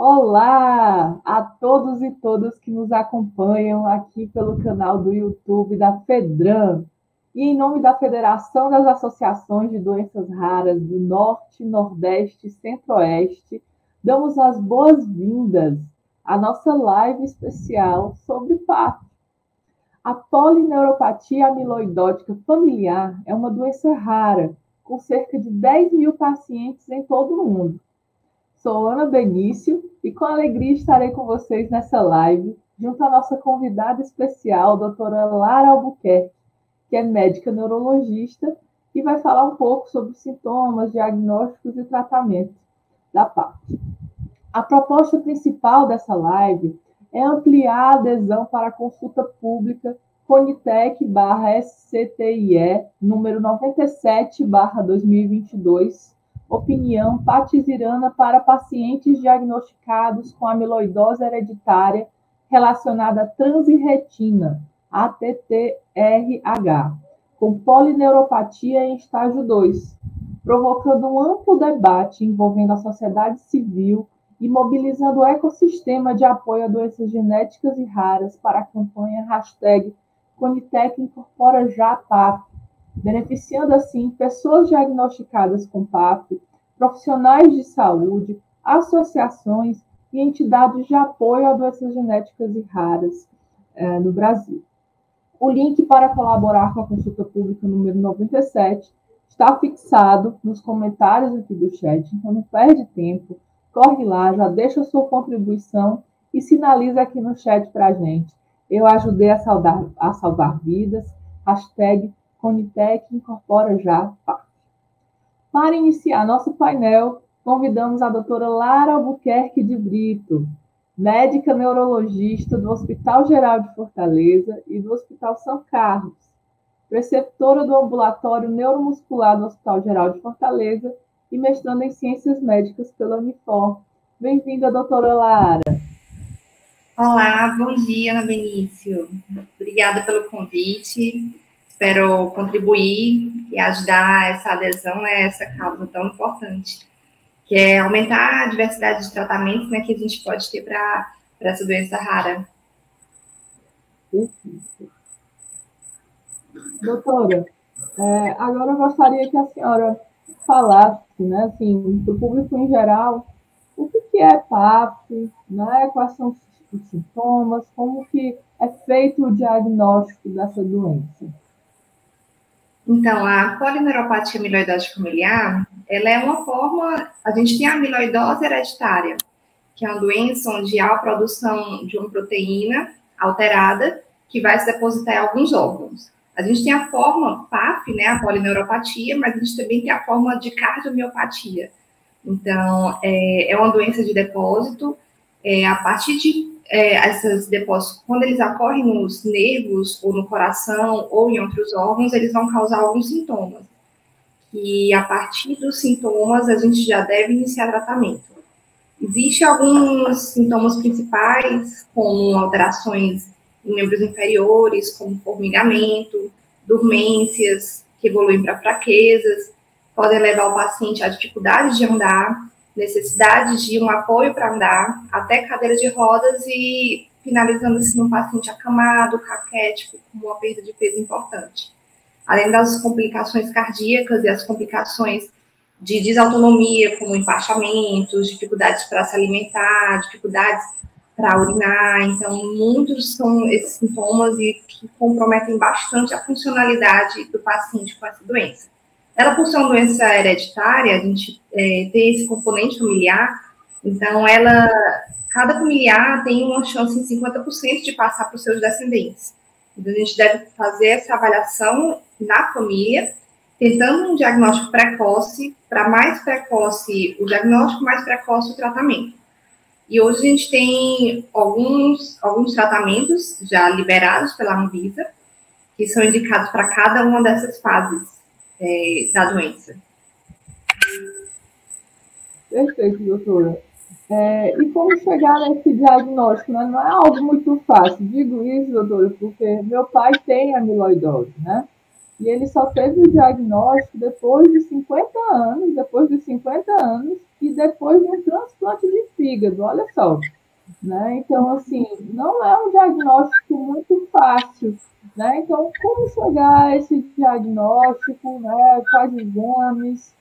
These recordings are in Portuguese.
Olá a todos e todas que nos acompanham aqui pelo canal do YouTube da FEDRAN. E em nome da Federação das Associações de Doenças Raras do Norte, Nordeste e Centro-Oeste, damos as boas-vindas à nossa live especial sobre PAP. A polineuropatia amiloidótica familiar é uma doença rara, com cerca de 10 mil pacientes em todo o mundo. Sou Ana Benício e com alegria estarei com vocês nessa live, junto à nossa convidada especial, doutora Lara Albuquerque, que é médica neurologista e vai falar um pouco sobre os sintomas, diagnósticos e tratamento da PAP. A proposta principal dessa live é ampliar a adesão para a consulta pública Conitec/SCTIE, número 97/2022, opinião patizirana para pacientes diagnosticados com amiloidose hereditária relacionada à transirretina, ATTRH, com polineuropatia em estágio 2, provocando um amplo debate envolvendo a sociedade civil e mobilizando o ecossistema de apoio a doenças genéticas e raras para a campanha Conitec Incorpora Já PAP, beneficiando assim pessoas diagnosticadas com PAP, profissionais de saúde, associações e entidades de apoio a doenças genéticas e raras no Brasil. O link para colaborar com a consulta pública número 97 está fixado nos comentários aqui do chat, então não perde tempo, corre lá, já deixa a sua contribuição e sinaliza aqui no chat para a gente. Eu ajudei a salvar vidas, hashtag Conitec Incorpora Já PAP. Para iniciar nosso painel, convidamos a doutora Lara Albuquerque de Brito, médica neurologista do Hospital Geral de Fortaleza e do Hospital São Carlos, preceptora do Ambulatório Neuromuscular do Hospital Geral de Fortaleza e mestranda em Ciências Médicas pela Unifor. Bem-vinda, doutora Lara. Olá, bom dia, Ana Benício. Obrigada pelo convite. Espero contribuir e ajudar essa adesão a essa causa tão importante, que é aumentar a diversidade de tratamentos, né, que a gente pode ter para essa doença rara. Doutora, agora eu gostaria que a senhora falasse, né, assim, para o público em geral, o que é PAP, né, quais são os sintomas, como que é feito o diagnóstico dessa doença. Então, a polineuropatia amiloidose familiar, ela é uma forma, a gente tem a amiloidose hereditária, que é uma doença onde há a produção de uma proteína alterada que vai se depositar em alguns órgãos. A gente tem a forma PAF, né, a polineuropatia, mas a gente também tem a forma de cardiomiopatia. Então, é uma doença de depósito, a partir de esses depósitos, quando eles ocorrem nos nervos, ou no coração, ou em outros órgãos, eles vão causar alguns sintomas. E a partir dos sintomas, a gente já deve iniciar tratamento. Existem alguns sintomas principais, como alterações em membros inferiores, como formigamento, dormências, que evoluem para fraquezas, podem levar o paciente à dificuldade de andar, necessidade de um apoio para andar, até cadeira de rodas e finalizando assim um paciente acamado, caquético, com uma perda de peso importante. Além das complicações cardíacas e as complicações de desautonomia, como empachamentos, dificuldades para se alimentar, dificuldades para urinar. Então, muitos são esses sintomas e que comprometem bastante a funcionalidade do paciente com essa doença. Ela, por ser uma doença hereditária, a gente tem esse componente familiar, então cada familiar tem uma chance em 50% de passar para os seus descendentes. Então, a gente deve fazer essa avaliação na família, tentando um diagnóstico precoce, para mais precoce o diagnóstico, mais precoce o tratamento. E hoje a gente tem alguns tratamentos já liberados pela Anvisa, que são indicados para cada uma dessas fases da doença. Perfeito, doutora. E como chegar nesse diagnóstico, né? Não é algo muito fácil. Digo isso, doutora, porque meu pai tem amiloidose, né? E ele só teve o diagnóstico depois de 50 anos. Depois de 50 anos, e depois de um transplante de fígado, olha só. Né? Então, assim, não é um diagnóstico muito fácil. Né? Então, como chegar a esse diagnóstico, né? Quais exames,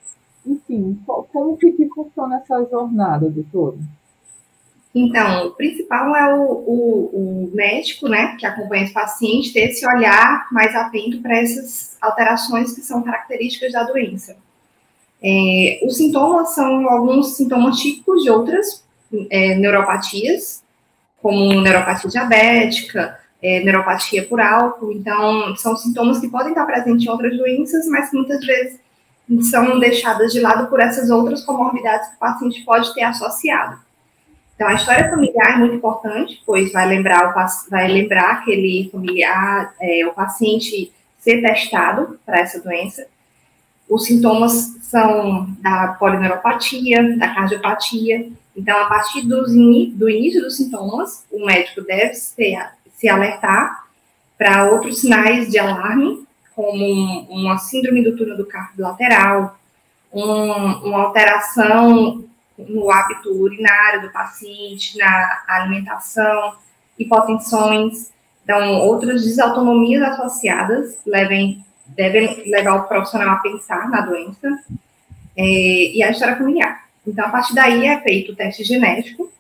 enfim, como que funciona essa jornada, doutora? Então, o principal é o médico, né, que acompanha esse paciente, ter esse olhar mais atento para essas alterações que são características da doença. Os sintomas são alguns sintomas típicos de outras neuropatias, como neuropatia diabética, neuropatia por álcool. Então, são sintomas que podem estar presentes em outras doenças, mas que muitas vezes são deixadas de lado por essas outras comorbidades que o paciente pode ter associado. Então, a história familiar é muito importante, pois vai lembrar aquele familiar, o paciente ser testado para essa doença. Os sintomas são da polineuropatia, da cardiopatia. Então, a partir do início dos sintomas, o médico deve se alertar para outros sinais de alarme, como uma síndrome do túnel do carpo lateral, uma alteração no hábito urinário do paciente, na alimentação, hipotensões. Então, outras desautonomias associadas devem levar o profissional a pensar na doença, e a história familiar. Então, a partir daí é feito o teste genético,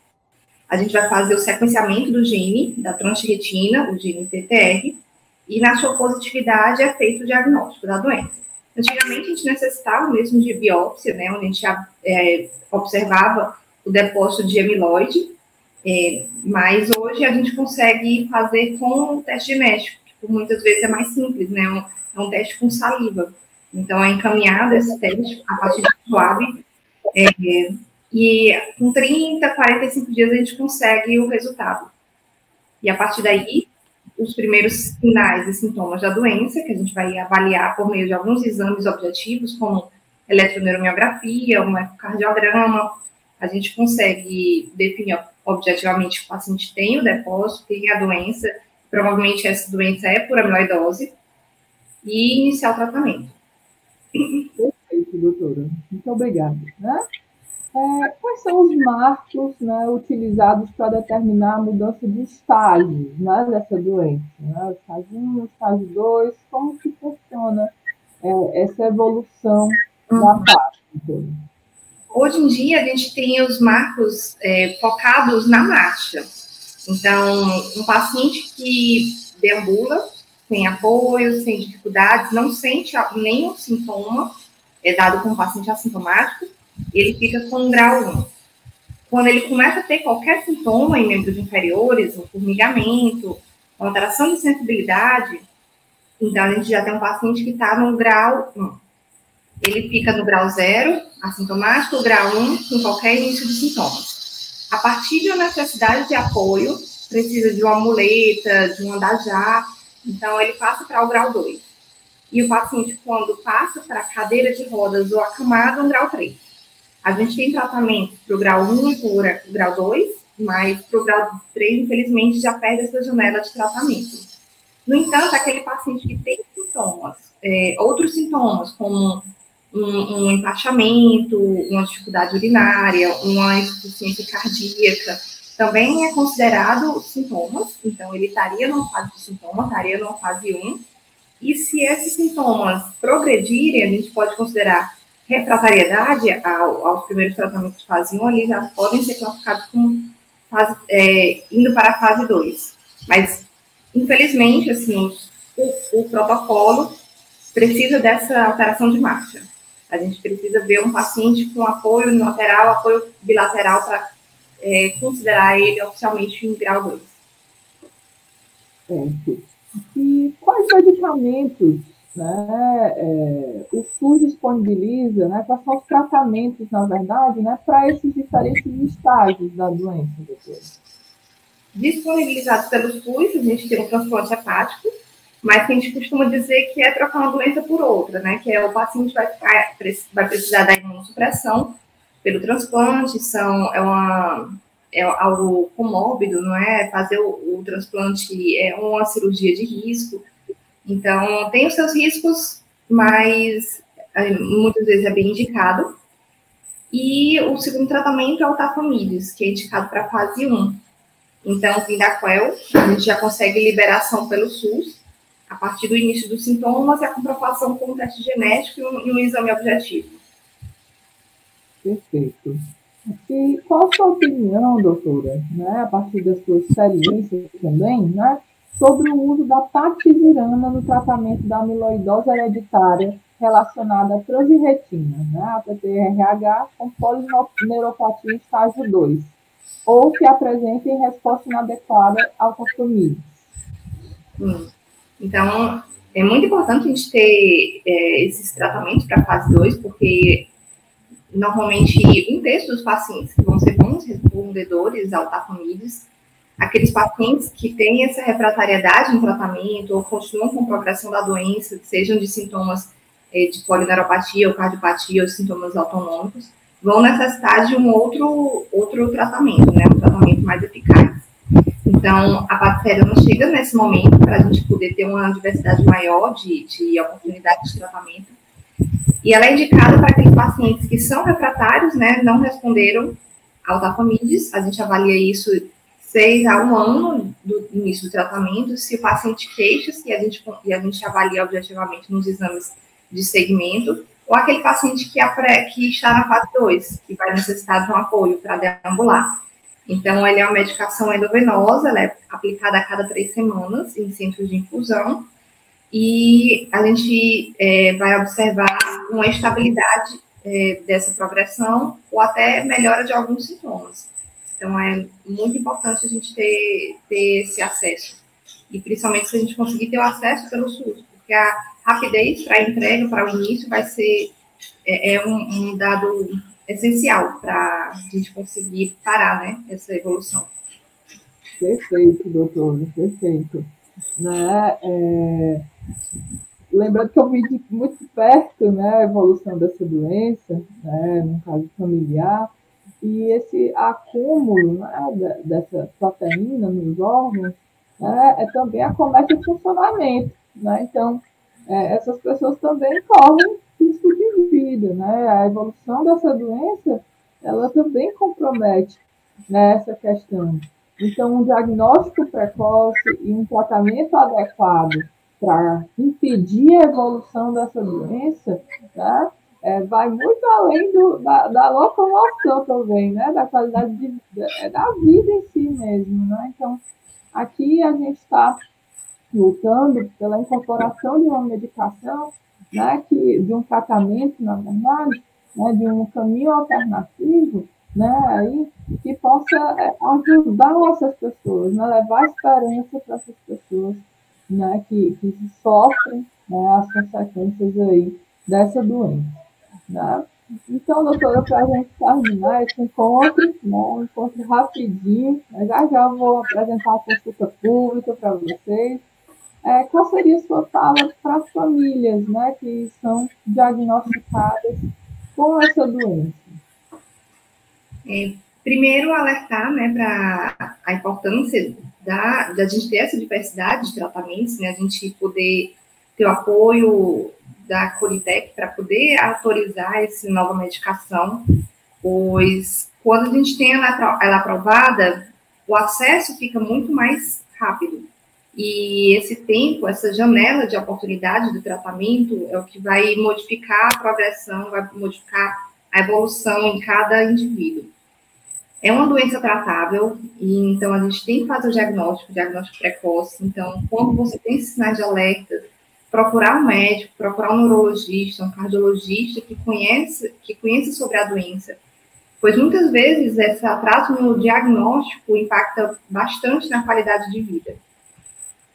a gente vai fazer o sequenciamento do gene, da transretina, o gene TTR, e na sua positividade é feito o diagnóstico da doença. Antigamente, a gente necessitava mesmo de biópsia, né, onde a gente observava o depósito de amiloide, mas hoje a gente consegue fazer com o teste genético, que muitas vezes é mais simples, né, é um teste com saliva. Então, é encaminhado esse teste a partir do suave, e com 30, 45 dias a gente consegue o resultado. E a partir daí, os primeiros sinais e sintomas da doença, que a gente vai avaliar por meio de alguns exames objetivos, como eletroneuromiografia, um ecocardiograma, a gente consegue definir objetivamente que o paciente tem o depósito, tem a doença, provavelmente essa doença é por amiloidose, e iniciar o tratamento. Perfeito, doutora. Muito obrigada. Né? Quais são os marcos, né, utilizados para determinar a mudança de estágios, né, dessa doença? Né? Estágio 1, estágio 2, como que funciona essa evolução da fase? Hoje em dia, a gente tem os marcos focados na marcha. Então, um paciente que deambula, sem apoio, sem dificuldades, não sente nenhum sintoma, dado como paciente assintomático, ele fica com um grau 1. Quando ele começa a ter qualquer sintoma em membros inferiores, um formigamento, uma alteração de sensibilidade, então a gente já tem um paciente que está no grau 1. Ele fica no grau 0, assintomático, o grau 1, com qualquer início de sintomas. A partir de uma necessidade de apoio, precisa de uma muleta, de um andar já, então ele passa para o grau 2. E o paciente, quando passa para a cadeira de rodas ou acamado, um grau 3. A gente tem tratamento para o grau 1 e para o grau 2, mas para o grau 3, infelizmente, já perde essa janela de tratamento. No entanto, aquele paciente que tem sintomas, outros sintomas, como um empachamento, uma dificuldade urinária, uma insuficiência cardíaca, também é considerado sintomas, então ele estaria numa fase de sintoma, estaria numa fase 1, e se esses sintomas progredirem, a gente pode considerar refratariedade aos primeiros tratamentos de fase 1, ali já podem ser classificados como indo para a fase 2. Mas, infelizmente, assim, o protocolo precisa dessa alteração de marcha. A gente precisa ver um paciente com apoio unilateral, apoio bilateral para considerar ele oficialmente em grau 2. E quais medicamentos, né, o SUS disponibiliza, né, quais são os tratamentos, na verdade, né, para esses diferentes estágios da doença, doutora? Disponibilizados pelo SUS, a gente tem um transplante hepático, mas que a gente costuma dizer que é trocar uma doença por outra, né? Que o paciente vai precisar da imunossupressão pelo transplante, é algo comórbido, não é? Fazer o transplante é uma cirurgia de risco, então tem os seus riscos, mas muitas vezes é bem indicado. E o segundo tratamento é o tafamidis, que é indicado para a fase 1. Então, o Vyndaqel, a gente já consegue liberação pelo SUS, a partir do início dos sintomas e a comprovação com um teste genético e um exame objetivo. Perfeito. E qual a sua opinião, doutora, né, a partir das suas experiências também, né, sobre o uso da patisiranna no tratamento da amiloidose hereditária relacionada à transirretina, né, a TTRH, com polineuropatia estágio 2, ou que apresentem resposta inadequada ao consumir? Então, é muito importante a gente ter esses tratamentos para fase 2, porque normalmente um terço dos pacientes que vão ser bons respondedores ao tafamidis, aqueles pacientes que têm essa refratariedade em tratamento ou continuam com progressão da doença, sejam de sintomas de polineuropatia ou cardiopatia ou sintomas autonômicos, vão necessitar de um outro tratamento, né? Um tratamento mais eficaz. Então, a bacteriana chega nesse momento para a gente poder ter uma diversidade maior de oportunidades de tratamento. E ela é indicada para aqueles pacientes que são refratários, né, não responderam ao tafamidis. A gente avalia isso 6 a 1 ano do início do tratamento. Se o paciente queixa-se e a gente avalia objetivamente nos exames de segmento, ou aquele paciente que está na fase 2, que vai necessitar de um apoio para deambular. Então, ela é uma medicação endovenosa, ela é aplicada a cada 3 semanas em centros de infusão, e a gente vai observar uma estabilidade dessa progressão ou até melhora de alguns sintomas. Então, é muito importante a gente ter esse acesso. E principalmente se a gente conseguir ter o acesso pelo SUS, porque a rapidez para a entrega, para o início, vai ser um dado essencial para a gente conseguir parar, né, essa evolução. Perfeito, doutor, perfeito. Né? Lembrando que eu vi de muito perto, né, a evolução dessa doença, né, no caso familiar, e esse acúmulo, né, dessa proteína nos órgãos, né, também acomete o funcionamento. Né? Então, essas pessoas também correm risco de vida. Né? A evolução dessa doença, ela também compromete, né, essa questão. Então, um diagnóstico precoce e um tratamento adequado para impedir a evolução dessa doença, né, vai muito além da locomoção também, né, da qualidade de vida, da vida em si mesmo. Né? Então, aqui a gente está lutando pela incorporação de uma medicação, né, de um tratamento, na verdade, né, de um caminho alternativo, né, aí, que possa ajudar essas pessoas, né, levar esperança para essas pessoas, né, que sofrem, né, as consequências aí dessa doença. Né? Então, doutora, para a gente terminar esse encontro, né, um encontro rapidinho, já já vou apresentar a consulta pública para vocês. Qual seria a sua fala para as famílias, né, que são diagnosticadas com essa doença? Primeiro, alertar, né, para a importância da gente ter essa diversidade de tratamentos, né, a gente poder ter o apoio da Conitec para poder autorizar essa nova medicação, pois quando a gente tem ela aprovada, o acesso fica muito mais rápido. E esse tempo, essa janela de oportunidade do tratamento é o que vai modificar a progressão, vai modificar a evolução em cada indivíduo. É uma doença tratável, e então a gente tem que fazer o diagnóstico precoce. Então, quando você tem esses sinais de alerta, procurar um médico, procurar um neurologista, um cardiologista que conhece sobre a doença, pois muitas vezes esse atraso no diagnóstico impacta bastante na qualidade de vida.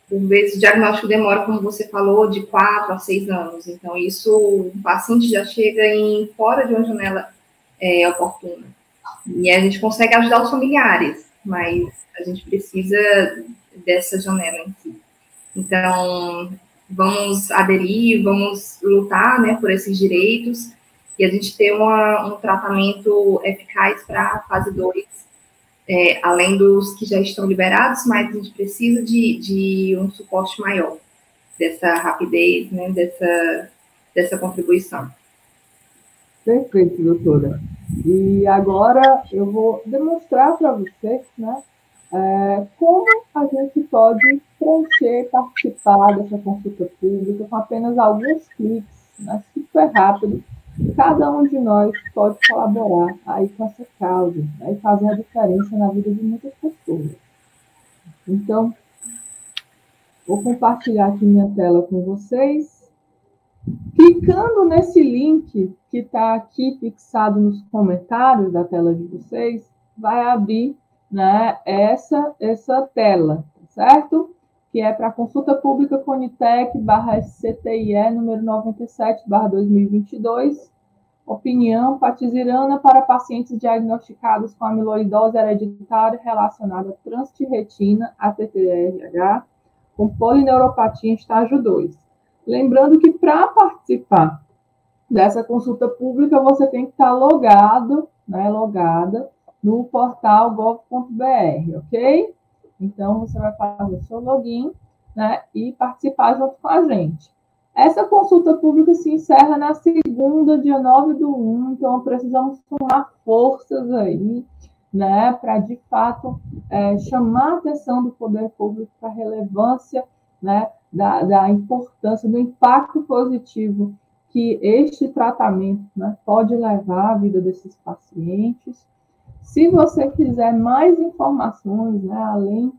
Por vezes o diagnóstico demora, como você falou, de 4 a 6 anos. Então, isso, o paciente já chega fora de uma janela oportuna. E a gente consegue ajudar os familiares, mas a gente precisa dessa janela em si. Então, vamos aderir, vamos lutar, né, por esses direitos e a gente ter um tratamento eficaz para a fase 2, além dos que já estão liberados, mas a gente precisa de um suporte maior, dessa rapidez, né, dessa contribuição. Perfeito, doutora. E agora eu vou demonstrar para vocês, né, como a gente pode preencher e participar dessa consulta pública com apenas alguns cliques, né, super rápido. Cada um de nós pode colaborar aí com essa causa, né, e fazer a diferença na vida de muitas pessoas. Então, vou compartilhar aqui minha tela com vocês. Clicando nesse link que está aqui fixado nos comentários da tela de vocês, vai abrir, né, essa tela, certo? Que é para consulta pública Conitec/SCTIE número 97/2022, opinião patizirana para pacientes diagnosticados com amiloidose hereditária relacionada a trânsito de retina, ATTRH, com polineuropatia em estágio 2. Lembrando que para participar dessa consulta pública, você tem que estar logado, né, logada no portal gov.br, ok? Então, você vai fazer o seu login, né, e participar junto com a gente. Essa consulta pública se encerra na segunda, dia 9/1, então precisamos tomar forças aí, né, para, de fato, chamar a atenção do poder público para a relevância, né, da importância, do impacto positivo que este tratamento, né, pode levar à vida desses pacientes. Se você quiser mais informações, né, além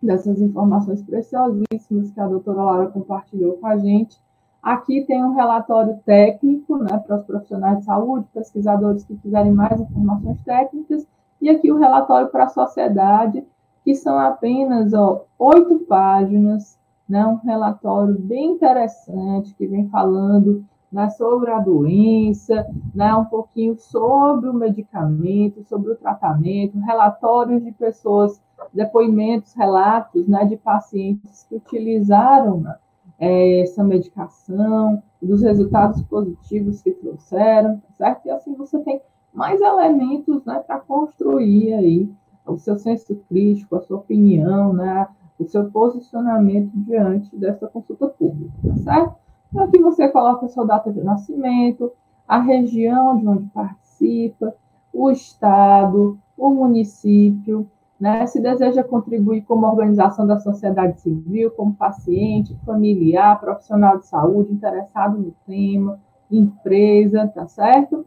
dessas informações preciosíssimas que a doutora Laura compartilhou com a gente, aqui tem um relatório técnico, né, para os profissionais de saúde, pesquisadores que quiserem mais informações técnicas, e aqui o relatório para a sociedade, que são apenas 8 páginas, né, um relatório bem interessante, que vem falando, né, sobre a doença, né, um pouquinho sobre o medicamento, sobre o tratamento, relatórios de pessoas, depoimentos, relatos, né, de pacientes que utilizaram, né, essa medicação, dos resultados positivos que trouxeram, certo? E assim você tem mais elementos, né, para construir aí o seu senso crítico, a sua opinião, né, o seu posicionamento diante dessa consulta pública, tá certo? Então, aqui você coloca a sua data de nascimento, a região de onde participa, o estado, o município, né? Se deseja contribuir como organização da sociedade civil, como paciente, familiar, profissional de saúde, interessado no tema, empresa, tá certo?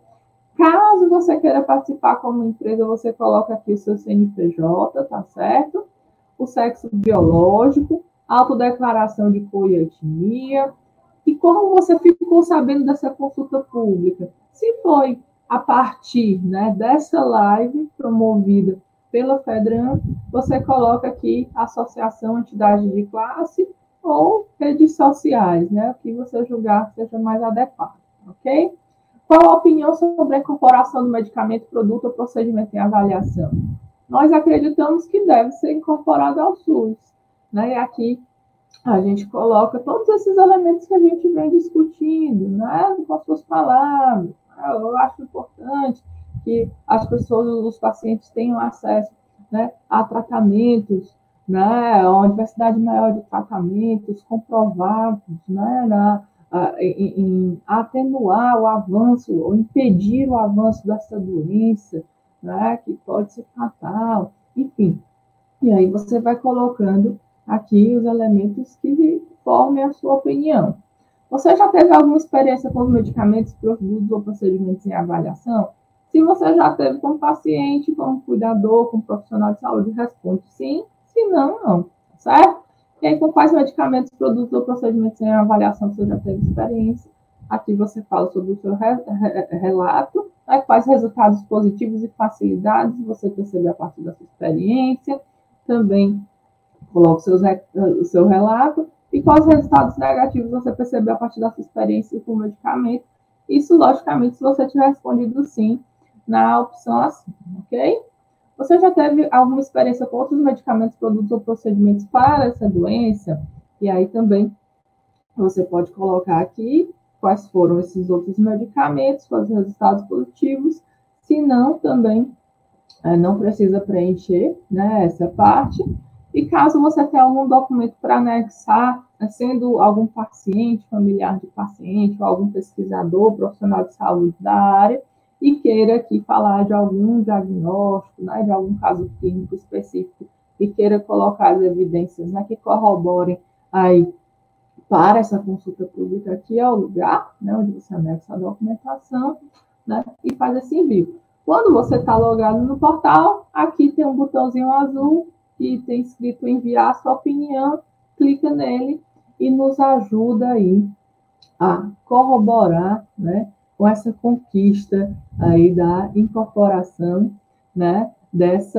Caso você queira participar como empresa, você coloca aqui o seu CNPJ, tá certo? O sexo biológico, autodeclaração de cor e etnia. E como você ficou sabendo dessa consulta pública? Se foi a partir, né, dessa live promovida pela FEDRAN, você coloca aqui associação, entidade de classe ou redes sociais, né, o que você julgar seja mais adequado, ok? Qual a opinião sobre a incorporação do medicamento, produto ou procedimento em avaliação? Nós acreditamos que deve ser incorporado ao SUS, né, e aqui a gente coloca todos esses elementos que a gente vem discutindo, né, com as suas palavras. Eu acho importante que as pessoas, os pacientes tenham acesso, né, a tratamentos, né, a uma diversidade maior de tratamentos comprovados, né, em atenuar o avanço, ou impedir o avanço dessa doença, né, que pode ser fatal, enfim. E aí você vai colocando aqui os elementos que formem a sua opinião. Você já teve alguma experiência com os medicamentos, produtos ou procedimentos em avaliação? Se você já teve como paciente, como cuidador, como profissional de saúde, responde sim, se não, não, certo? E aí, com quais medicamentos, produtos ou procedimentos em avaliação você já teve experiência? Aqui você fala sobre o seu relato, né, quais resultados positivos e facilidades você percebeu a partir da sua experiência, também coloca o seu relato e quais resultados negativos você percebeu a partir da sua experiência com o medicamento. Isso, logicamente, se você tiver respondido sim na opção assim, ok? Você já teve alguma experiência com outros medicamentos, produtos ou procedimentos para essa doença? E aí também você pode colocar aqui quais foram esses outros medicamentos, quais os resultados positivos. Se não, também não precisa preencher, né, essa parte. E caso você tenha algum documento para anexar, sendo algum paciente, familiar de paciente, ou algum pesquisador, profissional de saúde da área, e queira aqui falar de algum diagnóstico, né, de algum caso clínico específico, e queira colocar as evidências, né, que corroborem aí para essa consulta pública, aqui é o lugar, né, onde você anexa a documentação, né, e faz esse envio. Quando você está logado no portal, aqui tem um botãozinho azul e tem escrito enviar a sua opinião, clica nele e nos ajuda aí a corroborar, né, com essa conquista aí da incorporação, né, desse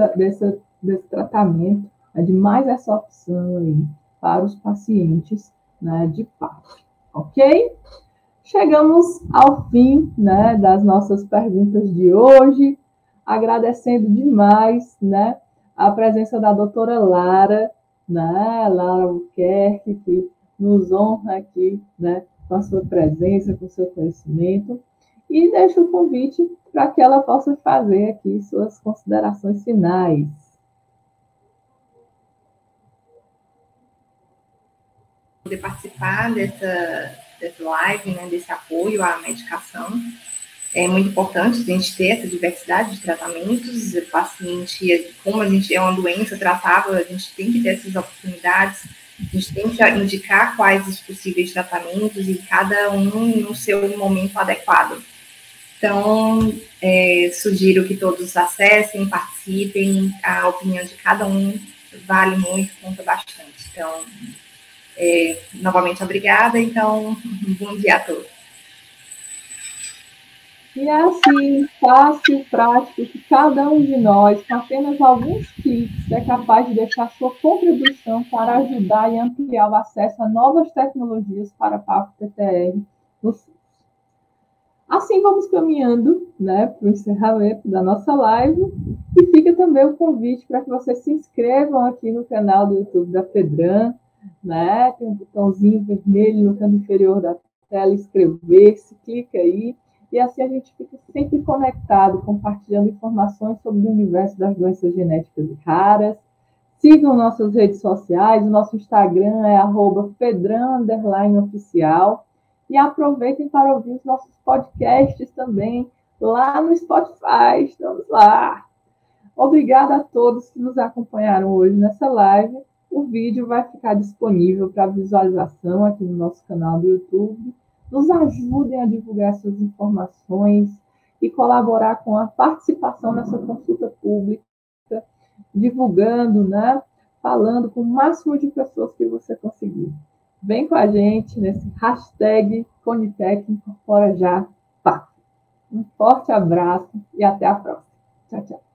tratamento, né, de mais essa opção aí para os pacientes, né, de PAP, ok? Chegamos ao fim, né, das nossas perguntas de hoje, agradecendo demais, né, a presença da doutora Lara, né, Lara Albuquerque, que nos honra aqui, né, com a sua presença, com o seu conhecimento, e deixo o convite para que ela possa fazer aqui suas considerações finais. Poder participar dessa live, né, desse apoio à medicação. É muito importante a gente ter essa diversidade de tratamentos. O paciente, como a gente é uma doença tratável, a gente tem que ter essas oportunidades, a gente tem que indicar quais os possíveis tratamentos e cada um no seu momento adequado. Então, sugiro que todos acessem, participem, a opinião de cada um vale muito, conta bastante. Então, novamente, obrigada. Então, bom dia a todos. E é assim, fácil, prático, que cada um de nós, com apenas alguns cliques, é capaz de deixar sua contribuição para ajudar e ampliar o acesso a novas tecnologias para a PAP-TTR no SUS. Assim vamos caminhando, né, para o encerramento da nossa live, e fica também o convite para que vocês se inscrevam aqui no canal do YouTube da Fedran, né, tem um botãozinho vermelho no canto inferior da tela, inscrever-se, clica aí, e assim a gente fica sempre conectado, compartilhando informações sobre o universo das doenças genéticas raras. Sigam nossas redes sociais, o nosso Instagram é @fedran_oficial. E aproveitem para ouvir os nossos podcasts também, lá no Spotify. Estamos lá. Obrigada a todos que nos acompanharam hoje nessa live. O vídeo vai ficar disponível para visualização aqui no nosso canal do YouTube. Nos ajudem a divulgar essas informações e colaborar com a participação nessa consulta pública, divulgando, né, falando com o máximo de pessoas que você conseguir. Vem com a gente nesse hashtag Conitec Incorpora Já PAP. Um forte abraço e até a próxima. Tchau, tchau.